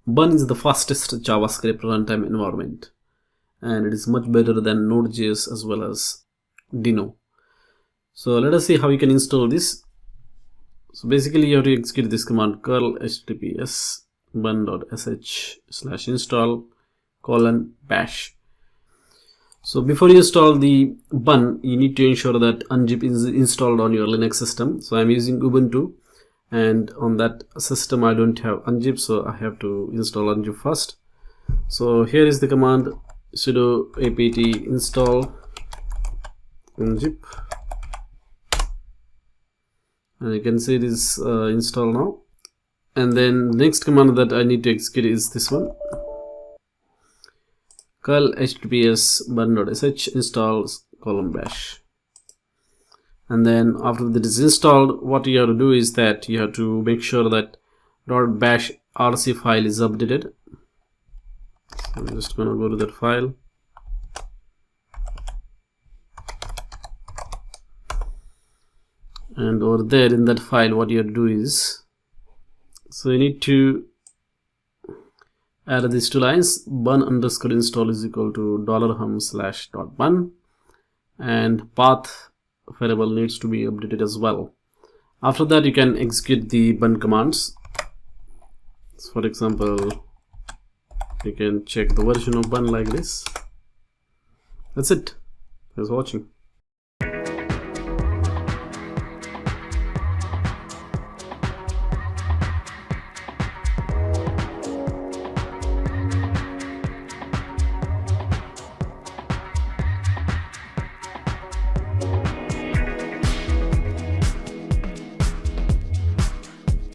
Bun is the fastest JavaScript runtime environment, and it is much better than Node.js as well as Dino. So let us see how you can install this. So basically you have to execute this command curl https bun.sh/install:\bash. So before you install the bun, you need to ensure that unzip is installed on your Linux system. So I'm using Ubuntu, and on that system I don't have unzip, so I have to install unzip first. So here is the command sudo apt install unzip, and you can see this install now. And then next command that I need to execute is this one, curl https bun.sh/install:\bash. And then after that is installed, what you have to do is that you have to make sure that .bash rc file is updated. So I'm just going to go to that file, and over there in that file what you have to do is, so you need to add these two lines, bun_install is equal to $hum/.bun, and path variable needs to be updated as well. After that you can execute the bun commands. So for example, you can check the version of bun like this. That's it. Thanks for watching.